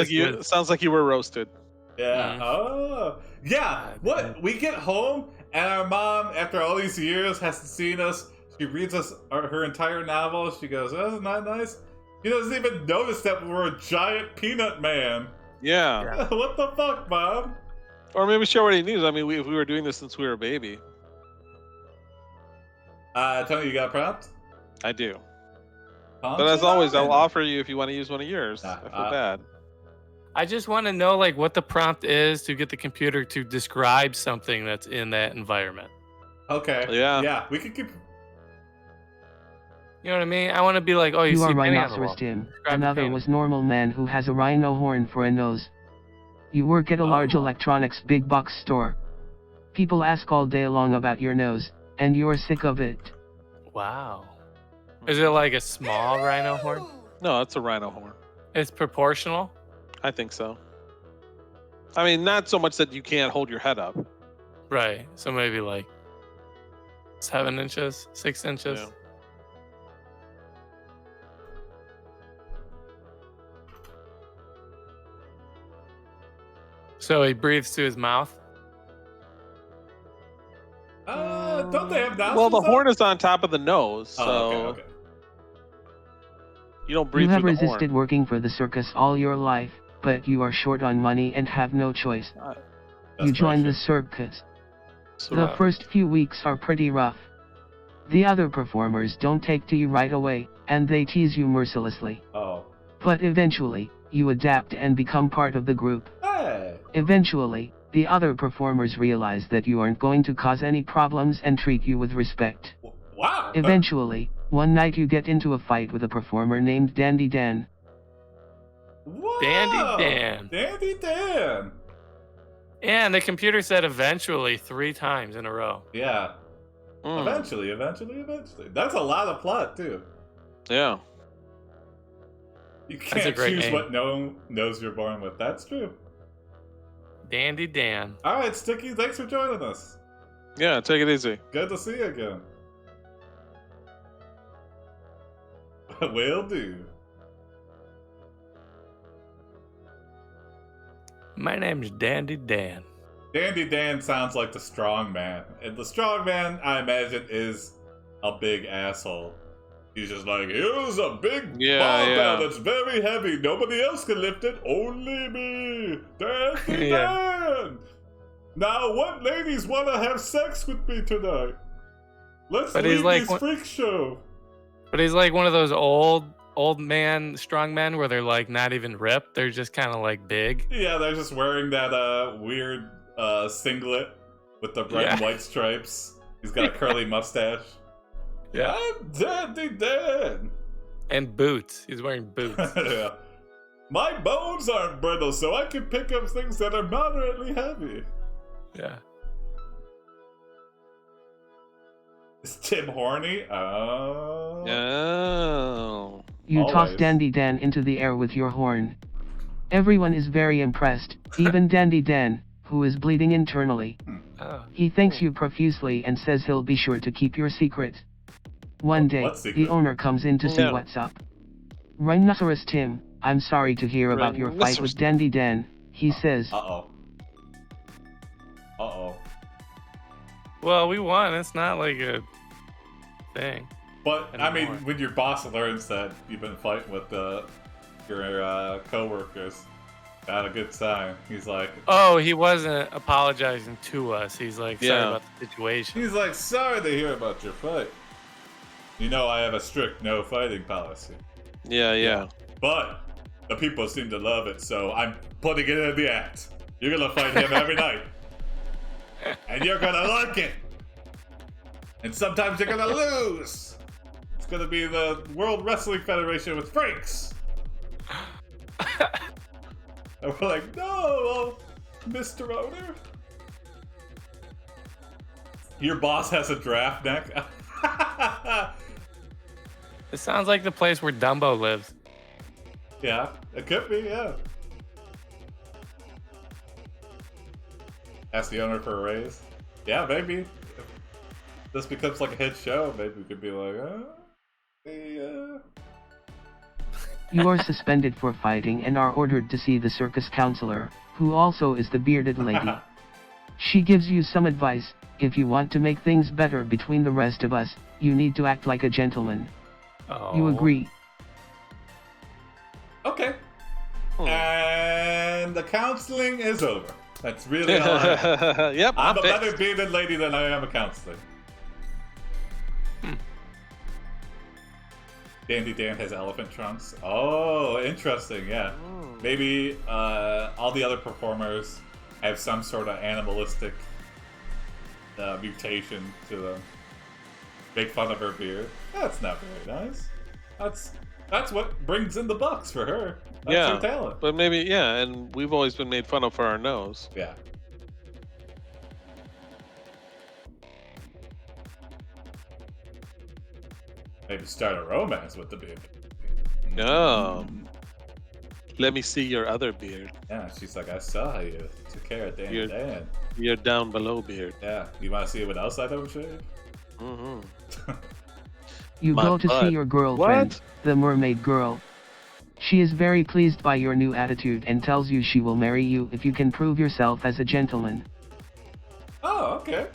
like you were roasted. Yeah. Oh. Yeah. What? We get home and our mom, after all these years, hasn't seen us. She reads us her entire novel. She goes, "Oh, isn't that nice?" She doesn't even notice that we're a giant peanut man. Yeah. What the fuck, Mom? Or maybe she already knew. I mean, if we were doing this since we were a baby. Tony, you got a prompt? I do. But as always, I'll offer you if you want to use one of yours. I feel bad. I just want to know like what the prompt is to get the computer to describe something that's in that environment. Okay. Yeah. Yeah, we could keep... You know what I mean? I want to be like, oh, you see are Penny on the Rhinoceros wall. Tim. Describe the Another painting. was normal man who has a rhino horn for a nose. You work at a large electronics big box store. People ask all day long about your nose, and you're sick of it. Wow. Is it like a small rhino horn? No, it's a rhino horn. It's proportional? I think so. I mean, not so much that you can't hold your head up. Right. So maybe like 7 inches, 6 inches. Yeah. So he breathes through his mouth? Don't they have nostrils? Well, the though? horn is on top of the nose, so okay. you don't breathe You have through the resisted horn. working for the circus all your life, but you are short on money and have no choice. You join the circus. The first few weeks are pretty rough. The other performers don't take to you right away, and they tease you mercilessly. Oh. But eventually, you adapt and become part of the group. Hey! Eventually, the other performers realize that you aren't going to cause any problems and treat you with respect. Wow! Eventually, one night you get into a fight with a performer named Dandy Dan. Whoa! Dandy Dan. Dandy Dan! And the computer said eventually 3 times in a row. Yeah. Eventually. That's a lot of plot, too. Yeah. You can't choose name. what nose you're born with. That's true. Dandy Dan. Alright, Sticky, thanks for joining us. Yeah, take it easy. Good to see you again. Will do. My name's Dandy Dan. Dandy Dan sounds like the strong man. And the strong man, I imagine, is a big asshole. He's just like, here's a big barbell that's very heavy. Nobody else can lift it. Only me. Dandy Dan. Now, what ladies want to have sex with me tonight? Let's leave this freak show. But he's like one of those old man, strong men where they're like not even ripped. They're just kind of like big. Yeah, they're just wearing that weird singlet with the red and white stripes. He's got a curly mustache. Yeah. I'm Dandy Dan. And boots. He's wearing boots. Yeah. My bones aren't brittle, so I can pick up things that are moderately heavy. Yeah. Is Tim horny? Oh. Oh. You toss Dandy Dan into the air with your horn. Everyone is very impressed, even Dandy Dan, who is bleeding internally. Oh. He thanks you profusely and says he'll be sure to keep your secret. One day, the owner comes in to see what's up. Rhinoceros Tim, I'm sorry to hear about your fight with Dandy Dan, he says. Uh-oh. Uh-oh. Well, we won. It's not like a thing. But, anymore. I mean, when your boss learns that you've been fighting with your co-workers, not a good sign. He's like... Oh, he wasn't apologizing to us. He's like, sorry about the situation. He's like, sorry to hear about your fight. You know I have a strict no fighting policy. Yeah. But the people seem to love it, so I'm putting it in the act. You're gonna fight him every night. And you're gonna like it. And sometimes you're gonna lose. It's gonna be the World Wrestling Federation with Franks. And we're like, no, Mr. Owner. Your boss has a draft neck. It sounds like the place where Dumbo lives. Yeah, it could be, yeah. Ask the owner for a raise. Yeah, maybe. If this becomes like a hit show, maybe we could be like, You are suspended for fighting and are ordered to see the circus counselor, who also is the bearded lady. She gives you some advice. If you want to make things better between the rest of us, you need to act like a gentleman. Oh. You agree? Okay. And the counseling is over. That's really all I have. Yep, I'm a better bearded lady than I am a counselor. Dandy Dan has elephant trunks. Oh, interesting, yeah. Maybe all the other performers have some sort of animalistic mutation to them. Make fun of her beard. That's not very nice. That's what brings in the bucks for her. That's her talent. But maybe, and we've always been made fun of for our nose. Yeah. Maybe start a romance with the beard. No. Let me see your other beard. Yeah, she's like, I saw you. Took care of Dan. Your down below beard. Yeah. You want to see what else I don't shave? Mm-hmm. You go to see your girlfriend, the mermaid girl. She is very pleased by your new attitude and tells you she will marry you if you can prove yourself as a gentleman. Oh, okay.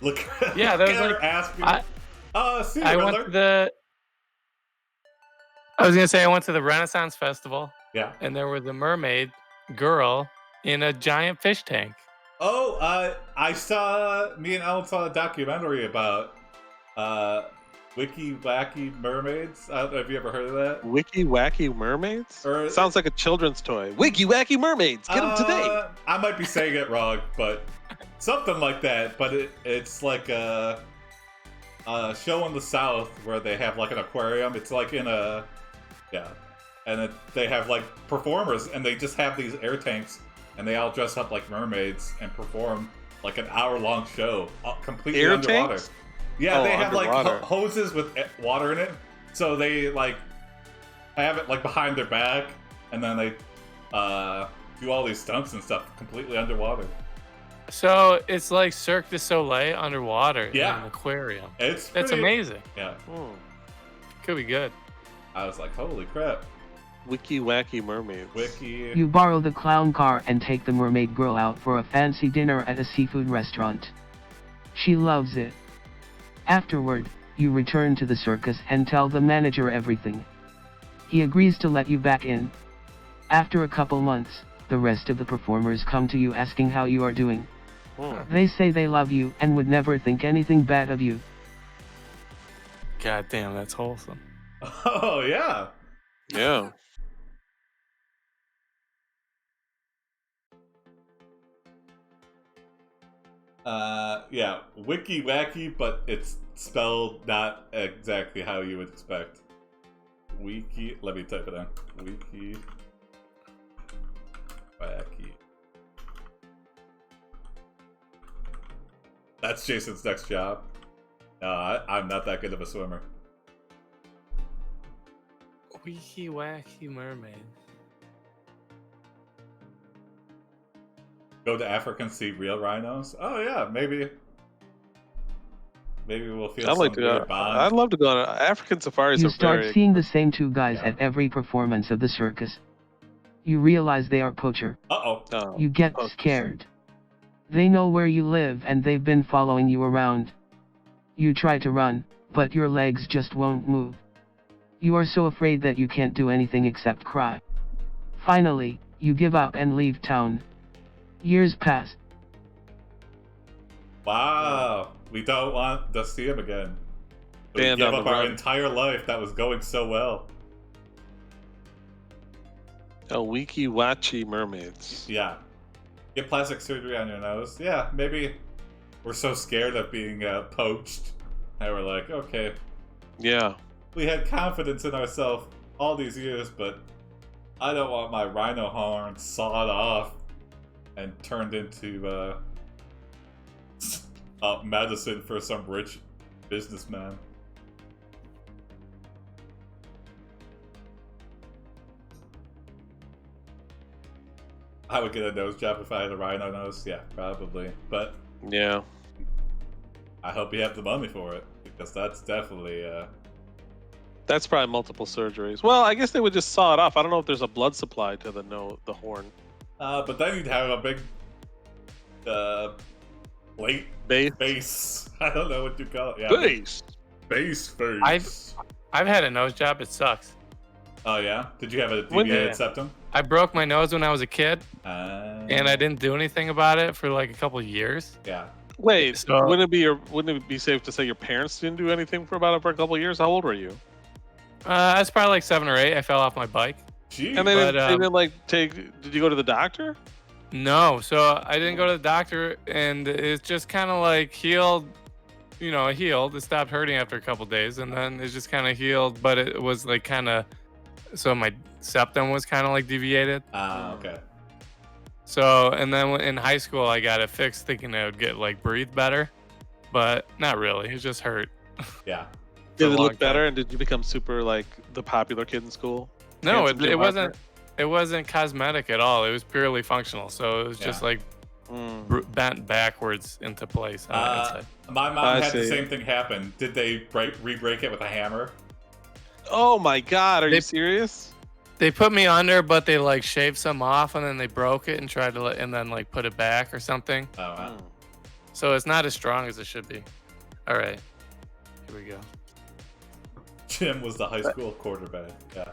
Look, yeah, that was like asking. I went to the. I was gonna say I went to the Renaissance Festival. Yeah. And there was a mermaid girl in a giant fish tank. Oh, me and Alan saw a documentary about Wiki Wacky Mermaids. I don't know if you ever heard of that. Wiki Wacky Mermaids? Sounds like a children's toy. Wiki Wacky Mermaids! Get them today! I might be saying it wrong, but something like that. But it's like a show in the South where they have like an aquarium. It's like in a... Yeah. And they have like performers, and they just have these air tanks, and they all dress up like mermaids and perform like an hour-long show, completely air underwater. Tanks? Yeah, they have underwater. like hoses with water in it, so they like have it like behind their back, and then they do all these stunts and stuff completely underwater. So it's like Cirque du Soleil underwater in an aquarium. That's amazing. Yeah. Could be good. I was like, holy crap. Wiki Wacky Mermaids. Wiki. You borrow the clown car and take the mermaid girl out for a fancy dinner at a seafood restaurant. She loves it. Afterward, you return to the circus and tell the manager everything. He agrees to let you back in. After a couple months, the rest of the performers come to you asking how you are doing. They say they love you and would never think anything bad of you. God damn, that's wholesome. Oh, yeah. Yeah. Yeah, Wiki Wacky, but it's spelled not exactly how you would expect. Wiki, let me type it in. Wiki Wacky. That's Jason's next job. I'm not that good of a swimmer. Wiki Wacky Mermaid. Go to Africa and see real rhinos? Oh yeah, maybe we'll feel some weird bond. I'd love to go on African safaris. You start seeing the same two guys at every performance of the circus. You realize they are poacher. Uh-oh. You get scared. They know where you live and they've been following you around. You try to run, but your legs just won't move. You are so afraid that you can't do anything except cry. Finally, you give up and leave town. Years pass. Wow. We don't want to see him again. We Band give on up the our run. entire life that was going so well. A wiki wachi mermaids. Yeah. Get plastic surgery on your nose. Yeah, maybe we're so scared of being poached. And we're like, okay, Yeah. we had confidence in ourselves all these years, but I don't want my rhino horn sawed off and turned into medicine for some rich businessman. I would get a nose job if I had a rhino nose. Yeah, probably. But Yeah. I hope you have the money for it, because that's definitely That's probably multiple surgeries. Well, I guess they would just saw it off. I don't know if there's a blood supply to the horn. but then you'd have a big late base. I don't know what you call it. Yeah, Base. Base face. I've had a nose job. It sucks. Oh yeah? Did you have a When- deviated septum? I broke my nose when I was a kid, And and I didn't do anything about it for like a couple of years. Yeah. Wait, So- wouldn't it be safe to say your parents didn't do anything for a couple of years? How old were you? I was probably like 7 or 8. I fell off my bike. Gee. And they But, didn't like take. Did you go to the doctor? No, so I didn't go to the doctor, and it just kind of like healed. You know, it healed. It stopped hurting after a couple days, and then it just kind of healed. But it was like kind of, so my septum was kind of like deviated. Okay. So, and then in high school, I got it fixed, thinking I would get like breathe better, but not really. It just hurt. Yeah. Did a it long look better? time. And did you become super like the popular kid in school? No, Handsome Tim it wasn't. Harper? It wasn't cosmetic at all. It was purely functional. So it was just Yeah. like bent backwards into place on the inside. My mom I had the see. same thing happen. Did they re-break it with a hammer? Oh my God! Are They- you serious? They put me under, but they like shaved some off, and then they broke it and tried to and then like put it back or something. Oh, wow. So it's not as strong as it should be. All right, here we go. Jim was the high school quarterback. Yeah.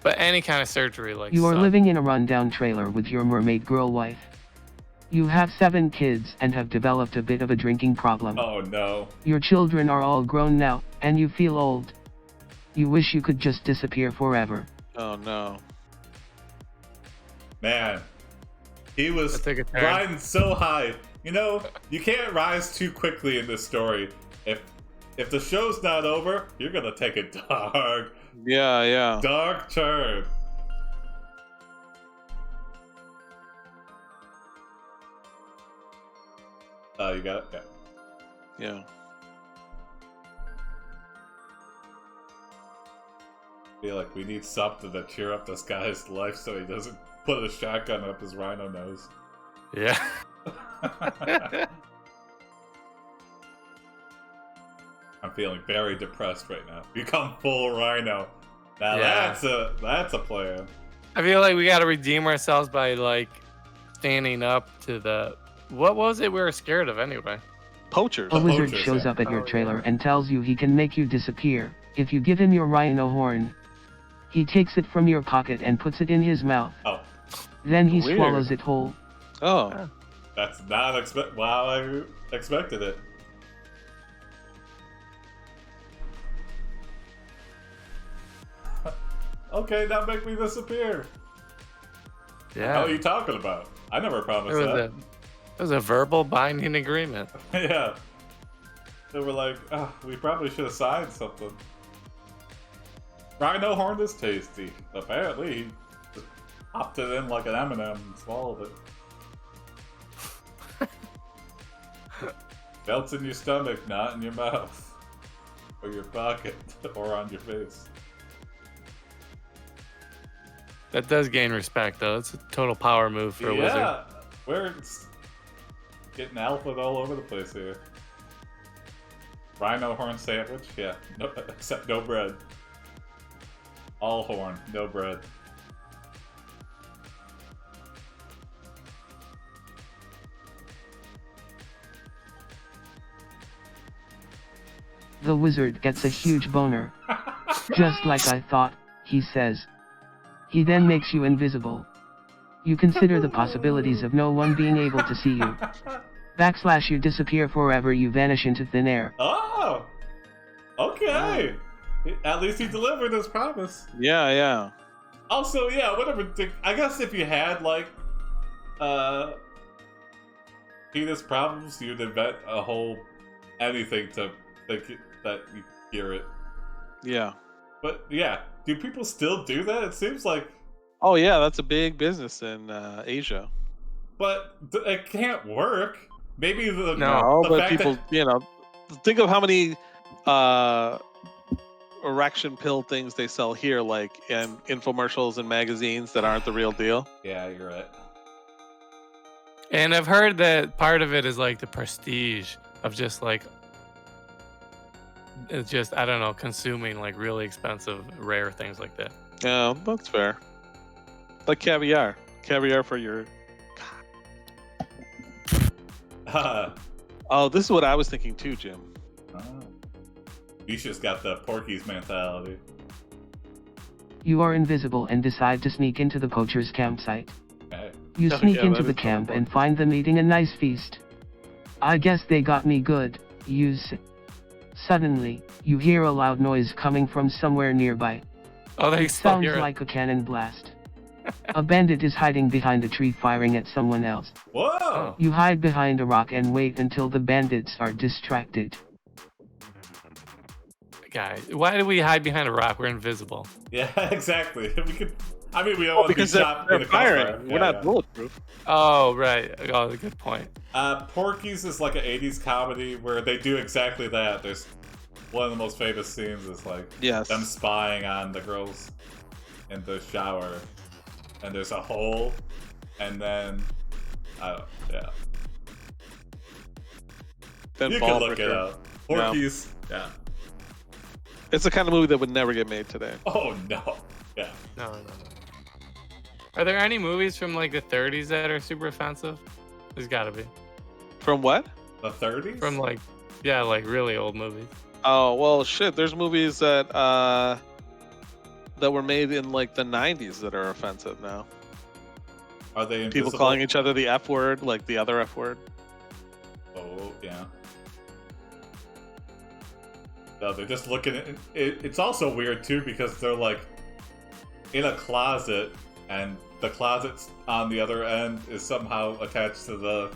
But any kind of surgery, like You are sucks. living in a rundown trailer with your mermaid girl wife. You have 7 kids and have developed a bit of a drinking problem. Oh no. Your children are all grown now, and you feel old. You wish you could just disappear forever. Oh no! Man. He was Let's take a turn. riding so high. You know, you can't rise too quickly in this story. If the show's not over, you're gonna take a Yeah. dark turn. Oh, you got it? Yeah. Yeah. I feel like we need something to cheer up this guy's life so he doesn't put a shotgun up his rhino nose. Yeah. I'm feeling very depressed right now. Become full rhino. Now Yeah. that's a plan. I feel like we got to redeem ourselves by like standing up to the. What was it we were scared of anyway? Poachers. A wizard poachers, shows yeah. up at your trailer and tells you he can make you disappear if you give him your rhino horn. He takes it from your pocket and puts it in his mouth. Oh, Then he Weird. swallows it whole. Oh. that's not wow, I expected it. Okay, now make me disappear. Yeah. How are you talking about? I never It promised was that. it was a verbal binding agreement. Yeah. They were like, we probably should have signed something. Rhino horn is tasty. Apparently, he just popped it in like an M&M and swallowed it. Melts in your stomach, not in your mouth. Or your pocket. Or on your face. That does gain respect, though. It's a total power move for a wizard. Yeah, we're getting alpha all over the place here. Rhino horn sandwich? Yeah, no, except no bread. All horn, no bread. The wizard gets a huge boner. Just like I thought, he says. He then makes you invisible. You consider the possibilities of no one being able to see you. / you disappear forever, you vanish into thin air. Oh! Okay! At least he delivered his promise. Yeah. Also, yeah, whatever. I guess if you had, like, penis problems, you'd invent a whole anything to think that you hear it. Yeah. But, yeah, do people still do that? It seems like... Oh, yeah, that's a big business in Asia. But it can't work. Maybe the but fact people, that... think of how many erection pill things they sell here, like in infomercials and magazines that aren't the real deal. Yeah, you're right. And I've heard that part of it is like the prestige of just like, it's just, I don't know, consuming like really expensive, rare things like that. Yeah, that's fair. Like caviar. Caviar for your... Oh, this is what I was thinking too, Jim. You just got the Porky's mentality. You are invisible and decide to sneak into the poacher's campsite. Okay. You sneak into the camp and find them eating a nice feast. I guess they got me good, you say. Suddenly, you hear a loud noise coming from somewhere nearby. Oh, they sounds like a cannon blast. A bandit is hiding behind a tree firing at someone else. Whoa! You hide behind a rock and wait until the bandits are distracted. Guys, why do we hide behind a rock? We're invisible. Yeah, exactly. We could. I mean, we don't want to be because shot they're in the firing. crossfire. We're not bulletproof. Oh, right. Oh, good point. Porky's is like an 80s comedy where they do exactly that. There's one of the most famous scenes is like them spying on the girls in the shower, and there's a hole, and then Then you can look it up. Porky's, yeah. It's the kind of movie that would never get made today. Oh no, yeah. No. Are there any movies from like the 30s that are super offensive? There's gotta be. From what? The 30s? From like really old movies. Oh, well, shit. There's movies that were made in like the 90s that are offensive now. Are they invisible? People calling each other the F word, like the other F word. Oh, yeah. No, they're just looking at it. It's also weird too because they're like in a closet, and the closet on the other end is somehow attached to the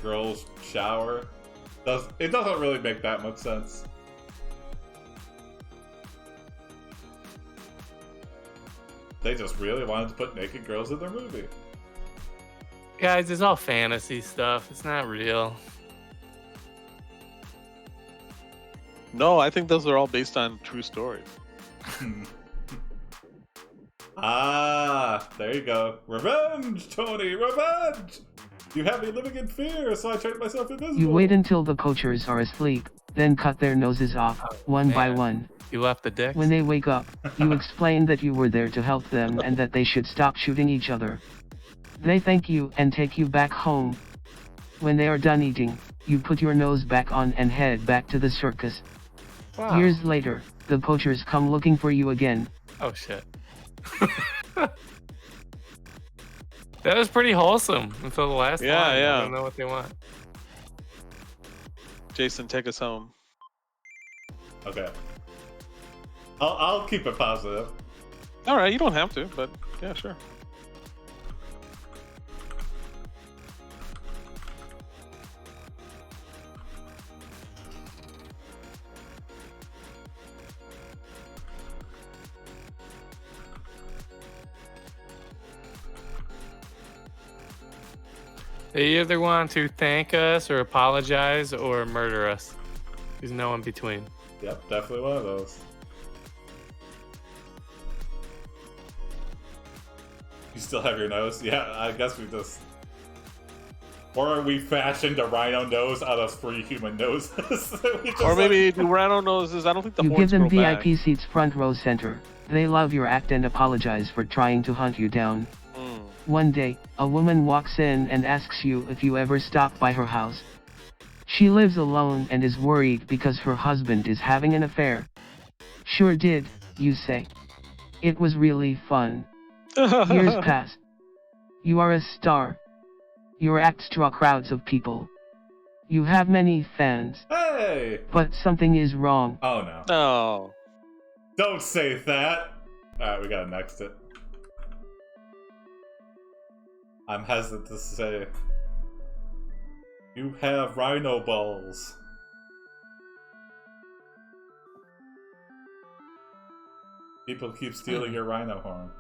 girl's shower. It doesn't really make that much sense. They just really wanted to put naked girls in their movie. Guys, it's all fantasy stuff. It's not real. No, I think those are all based on true stories. There you go. Revenge, Tony, revenge! You have me living in fear, so I turned myself invisible. You wait until the poachers are asleep, then cut their noses off, one by one. You left the dicks? When they wake up, you explain that you were there to help them and that they should stop shooting each other. They thank you and take you back home. When they are done eating, you put your nose back on and head back to the circus. Wow. Years later, the poachers come looking for you again. Oh shit. That was pretty wholesome until the last line. Yeah. I don't know what they want. Jason, take us home. Okay. I'll keep it positive. All right, you don't have to, but yeah, sure. They either want to thank us or apologize or murder us. There's no in between. Yep, definitely one of those. You still have your nose? Yeah, I guess we just... Or we fashioned a rhino nose out of 3 human noses. Or maybe the rhino noses. I don't think the You horns give them grow back. VIP seats front row center. They love your act and apologize for trying to hunt you down. One day, a woman walks in and asks you if you ever stop by her house. She lives alone and is worried because her husband is having an affair. Sure did, you say. It was really fun. Years pass. You are a star. Your acts draw crowds of people. You have many fans. Hey! But something is wrong. Oh no. No. Don't say that! Alright, we gotta next it. I'm hesitant to say. You have rhino balls. People keep stealing your rhino horn.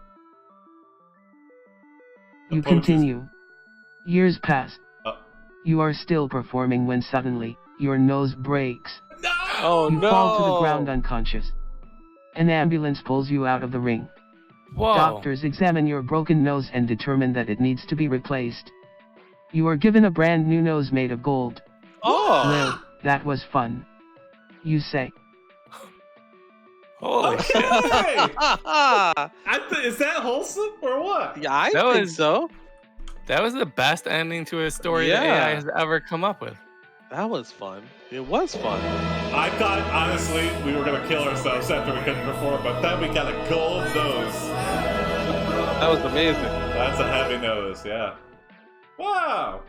You continue. Years pass. You are still performing when suddenly, your nose breaks. No! Oh You no! fall to the ground unconscious. An ambulance pulls you out of the ring. Whoa. Doctors examine your broken nose and determine that it needs to be replaced. You are given a brand new nose made of gold. Oh! Well, that was fun. You say. Holy shit. Okay! Is that wholesome or what? Yeah, I That think was- so. That was the best ending to a story that Yeah. AI has ever come up with. That was fun. It was fun. I thought, honestly, we were gonna kill ourselves after we couldn't perform, but then we got a gold nose. That was amazing. That's a heavy nose, yeah. Wow!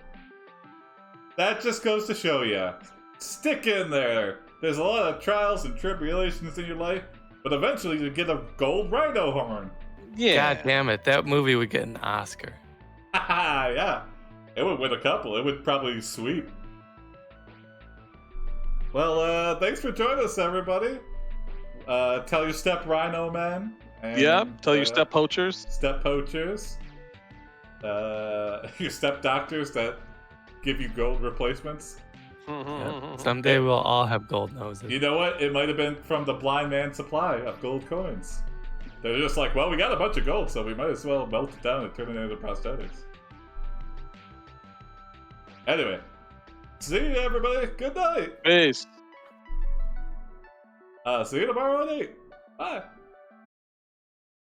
That just goes to show you. Stick in there. There's a lot of trials and tribulations in your life, but eventually you get a gold rhino horn. Yeah. God damn it. That movie would get an Oscar. Haha, yeah. It would win a couple. It would probably sweep. Well, thanks for joining us, everybody. Tell your step rhino man. And, Yeah. Tell your step poachers. Step poachers. Your step doctors that give you gold replacements. Yeah. Someday we'll all have gold noses. You know what? It might have been from the blind man's supply of gold coins. They're just like, well, we got a bunch of gold, so we might as well melt it down and turn it into prosthetics. Anyway, see you, everybody. Good night. Peace. See you tomorrow at 8. Bye.